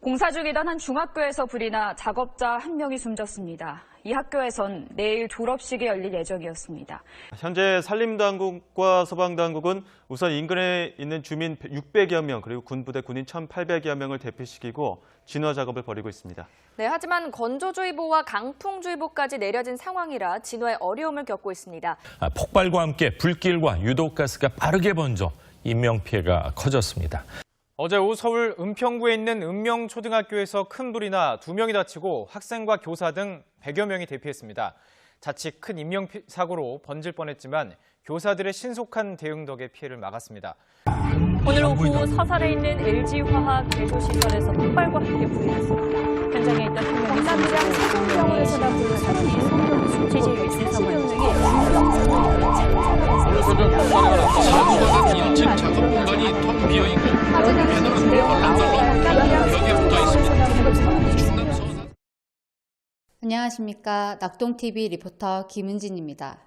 공사 중이던 한 중학교에서 불이 나 작업자 한 명이 숨졌습니다. 이 학교에선 내일 졸업식이 열릴 예정이었습니다. 현재 산림당국과 소방당국은 우선 인근에 있는 주민 600여 명 그리고 군부대 군인 1,800여 명을 대피시키고 진화 작업을 벌이고 있습니다. 네, 하지만 건조주의보와 강풍주의보까지 내려진 상황이라 진화에 어려움을 겪고 있습니다. 폭발과 함께 불길과 유독가스가 빠르게 번져 인명피해가 커졌습니다. 어제 오후 서울 은평구에 있는 은명초등학교에서 큰 불이 나 2명이 다치고 학생과 교사 등 100여 명이 대피했습니다. 자칫 큰 인명사고로 번질 뻔했지만 교사들의 신속한 대응 덕에 피해를 막았습니다. 오늘 오후 서산에 있는 LG화학 개조시설에서 폭발과 함께 불이 났습니다. 현장에 있던 한 명이 경남이랑 세종병원에서 나온 37명이 취재를 있는 사고가 난 1층 작업 공간이 텅 비어있고 배너는 벽에 붙어 있습니다. 안녕하십니까. 낙동TV 리포터 김은진입니다.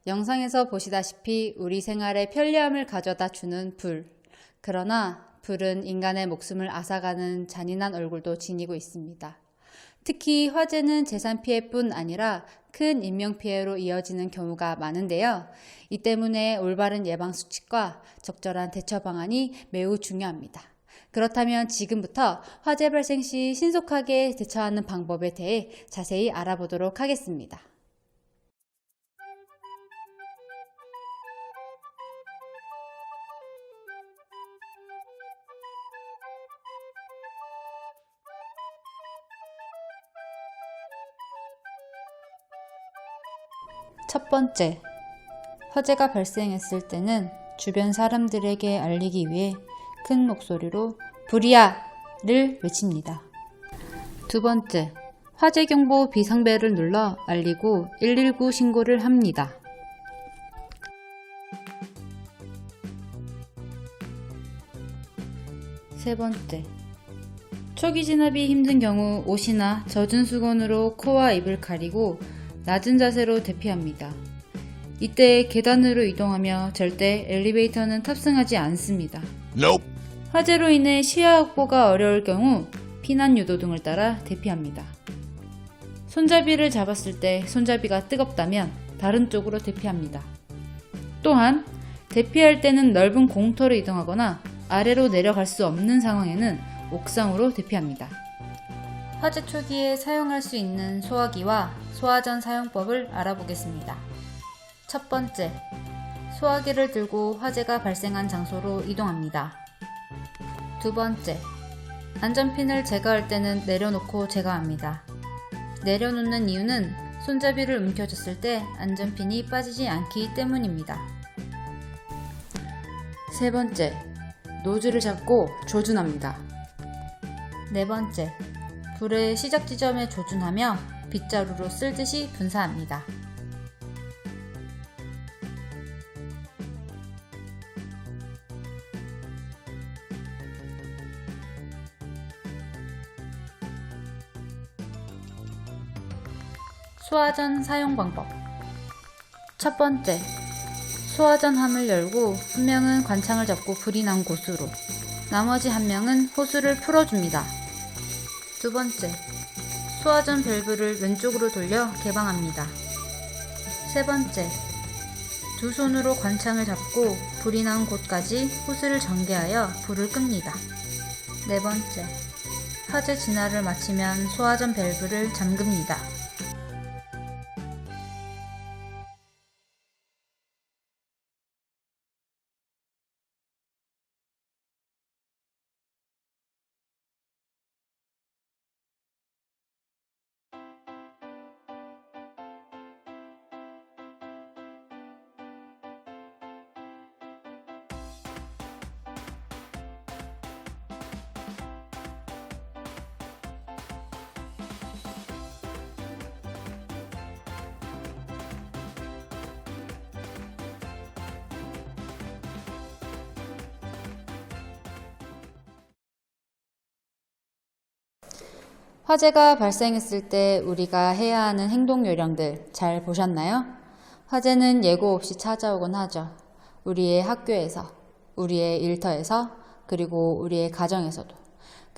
영상에서 보시다시피 우리 생활에 편리함을 가져다 주는 불. 그러나 불은 인간의 목숨을 앗아가는 잔인한 얼굴도 지니고 있습니다. 특히 화재는 재산 피해뿐 아니라 큰 인명피해로 이어지는 경우가 많은데요. 이 때문에 올바른 예방 수칙과 적절한 대처 방안이 매우 중요합니다. 그렇다면 지금부터 화재 발생 시 신속하게 대처하는 방법에 대해 자세히 알아보도록 하겠습니다. 첫 번째, 화재가 발생했을 때는 주변 사람들에게 알리기 위해 큰 목소리로 불이야!를 외칩니다. 두 번째, 화재경보 비상벨을 눌러 알리고 119 신고를 합니다. 세 번째, 초기 진압이 힘든 경우 옷이나 젖은 수건으로 코와 입을 가리고 낮은 자세로 대피합니다. 이때 계단으로 이동하며 절대 엘리베이터는 탑승하지 않습니다. 화재로 인해 시야 확보가 어려울 경우 피난 유도 등을 따라 대피합니다. 손잡이를 잡았을 때 손잡이가 뜨겁다면 다른 쪽으로 대피합니다. 또한 대피할 때는 넓은 공터로 이동하거나 아래로 내려갈 수 없는 상황에는 옥상으로 대피합니다. 화재 초기에 사용할 수 있는 소화기와 소화전 사용법을 알아보겠습니다. 첫 번째, 소화기를 들고 화재가 발생한 장소로 이동합니다. 두 번째, 안전핀을 제거할 때는 내려놓고 제거합니다. 내려놓는 이유는 손잡이를 움켜쥐었을 때 안전핀이 빠지지 않기 때문입니다. 세 번째, 노즐을 잡고 조준합니다. 네 번째, 불의 시작 지점에 조준하며 빗자루로 쓸듯이 분사합니다. 소화전 사용 방법. 첫 번째, 소화전 함을 열고 한 명은 관창을 잡고 불이 난 곳으로, 나머지 한 명은 호스를 풀어줍니다. 두 번째, 소화전 밸브를 왼쪽으로 돌려 개방합니다. 세 번째, 두 손으로 관창을 잡고 불이 난 곳까지 호스를 전개하여 불을 끕니다. 네 번째, 화재 진화를 마치면 소화전 밸브를 잠급니다. 화재가 발생했을 때 우리가 해야 하는 행동 요령들 잘 보셨나요? 화재는 예고 없이 찾아오곤 하죠. 우리의 학교에서, 우리의 일터에서, 그리고 우리의 가정에서도.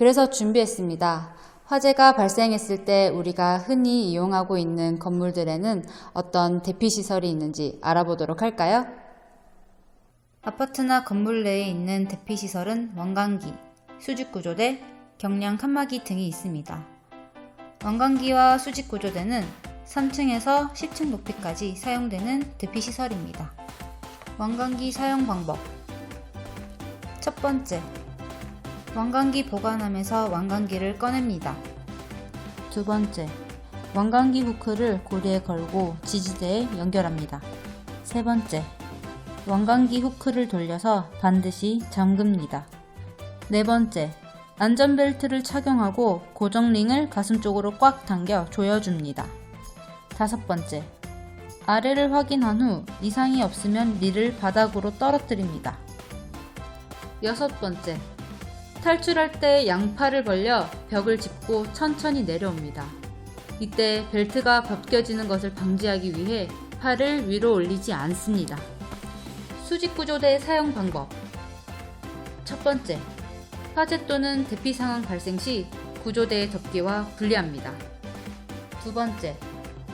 그래서 준비했습니다. 화재가 발생했을 때 우리가 흔히 이용하고 있는 건물들에는 어떤 대피시설이 있는지 알아보도록 할까요? 아파트나 건물 내에 있는 대피시설은 왕관기, 수직구조대, 경량 칸막이 등이 있습니다. 왕관기와 수직구조대는 3층에서 10층 높이까지 사용되는 대피시설입니다. 왕관기 사용 방법. 첫 번째, 왕관기 보관함에서 왕관기를 꺼냅니다. 두 번째, 왕관기 후크를 고리에 걸고 지지대에 연결합니다. 세 번째, 왕관기 후크를 돌려서 반드시 잠급니다. 네 번째, 안전벨트를 착용하고 고정링을 가슴 쪽으로 꽉 당겨 조여줍니다. 다섯 번째, 아래를 확인한 후 이상이 없으면 릴을 바닥으로 떨어뜨립니다. 여섯 번째, 탈출할 때 양팔을 벌려 벽을 짚고 천천히 내려옵니다. 이때 벨트가 벗겨지는 것을 방지하기 위해 팔을 위로 올리지 않습니다. 수직구조대 사용 방법. 첫 번째, 화재 또는 대피 상황 발생 시 구조대의 덮개와 분리합니다. 두 번째,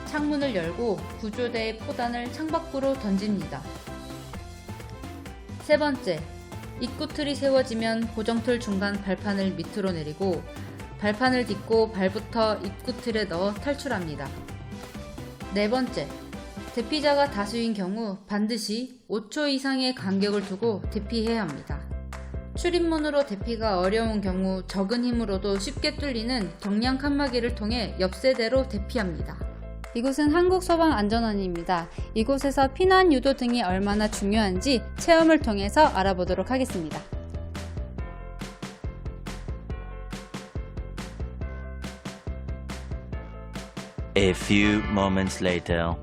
창문을 열고 구조대의 포단을 창밖으로 던집니다. 세 번째, 입구틀이 세워지면 고정틀 중간 발판을 밑으로 내리고 발판을 딛고 발부터 입구틀에 넣어 탈출합니다. 네 번째, 대피자가 다수인 경우 반드시 5초 이상의 간격을 두고 대피해야 합니다. 출입문으로 대피가 어려운 경우 적은 힘으로도 쉽게 뚫리는 경량 칸막이를 통해 옆세대로 대피합니다. 이곳은 한국소방안전원입니다. 이곳에서 피난 유도 등이 얼마나 중요한지 체험을 통해서 알아보도록 하겠습니다. A few moments later.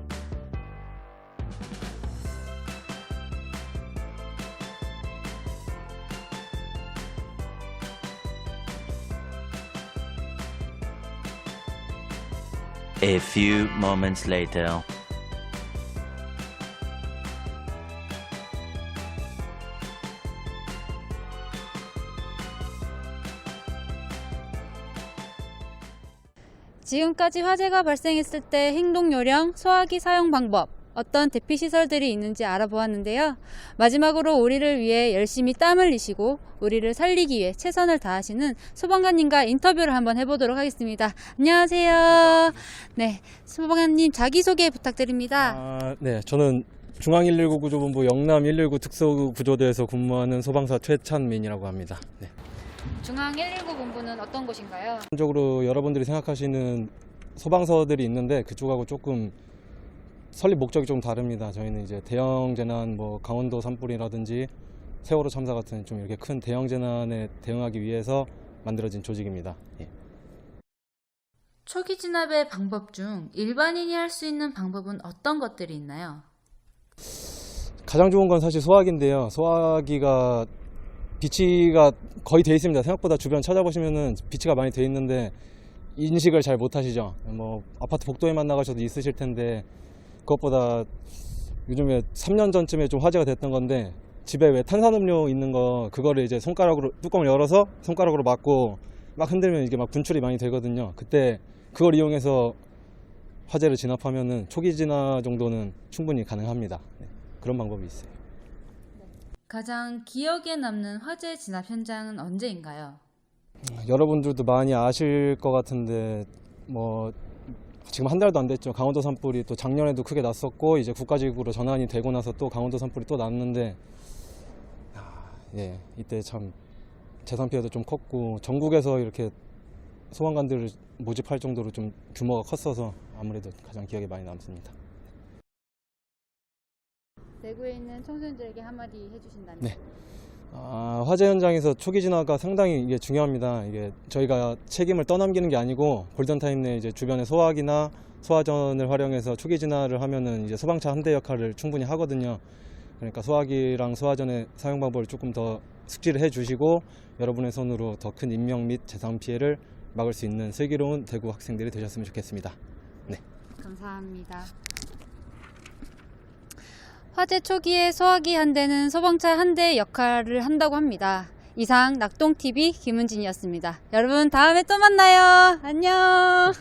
A few moments later. 지금까지 화재가 발생했을 때 행동 요령, 소화기 사용 방법, 어떤 대피 시설들이 있는지 알아보았는데요. 마지막으로 우리를 위해 열심히 땀 흘리시고 우리를 살리기 위해 최선을 다하시는 소방관님과 인터뷰를 한번 해보도록 하겠습니다. 안녕하세요. 네, 소방관님 자기소개 부탁드립니다. 네, 저는 중앙119 구조본부 영남 119 특수구조대에서 근무하는 소방사 최찬민이라고 합니다. 네. 중앙 119 본부는 어떤 곳인가요? 기본적으로 여러분들이 생각하시는 소방서들이 있는데 그쪽하고 조금 설립 목적이 좀 다릅니다. 저희는 이제 대형 재난, 강원도 산불이라든지 세월호 참사 같은 좀 이렇게 큰 대형 재난에 대응하기 위해서 만들어진 조직입니다. 예. 초기 진압의 방법 중 일반인이 할 수 있는 방법은 어떤 것들이 있나요? 가장 좋은 건 사실 소화기인데요. 소화기가 비치가 거의 돼 있습니다. 생각보다 주변 찾아보시면은 비치가 많이 돼 있는데 인식을 잘 못하시죠. 아파트 복도에만 나가셔도 있으실 텐데 그것보다 요즘에 3년 전쯤에 좀 화제가 됐던 건데 집에 왜 탄산음료 있는 거 그거를 이제 손가락으로 뚜껑을 열어서 손가락으로 막고 막 흔들면 이게 막 분출이 많이 되거든요. 그때 그걸 이용해서 화재를 진압하면은 초기 진화 정도는 충분히 가능합니다. 네, 그런 방법이 있어요. 가장 기억에 남는 화재 진압 현장은 언제인가요? 여러분들도 많이 아실 것 같은데 지금 한 달도 안 됐죠. 강원도 산불이 또 작년에도 크게 났었고 이제 국가지구로 전환이 되고 나서 또 강원도 산불이 또 났는데 예, 이때 참 재산 피해도 좀 컸고 전국에서 이렇게 소방관들을 모집할 정도로 좀 규모가 컸어서 아무래도 가장 기억에 많이 남습니다. 대구에 있는 청소년들에게 한마디 해주신다면? 네. 화재 현장에서 초기 진화가 상당히 이게 중요합니다. 이게 저희가 책임을 떠넘기는 게 아니고 골든타임 내 이제 주변의 소화기나 소화전을 활용해서 초기 진화를 하면은 이제 소방차 한 대 역할을 충분히 하거든요. 그러니까 소화기랑 소화전의 사용 방법을 조금 더 숙지를 해주시고 여러분의 손으로 더 큰 인명 및 재산 피해를 막을 수 있는 슬기로운 대구 학생들이 되셨으면 좋겠습니다. 네. 감사합니다. 화재 초기에 소화기 한 대는 소방차 한 대의 역할을 한다고 합니다. 이상 낙동TV 김은진이었습니다. 여러분 다음에 또 만나요. 안녕.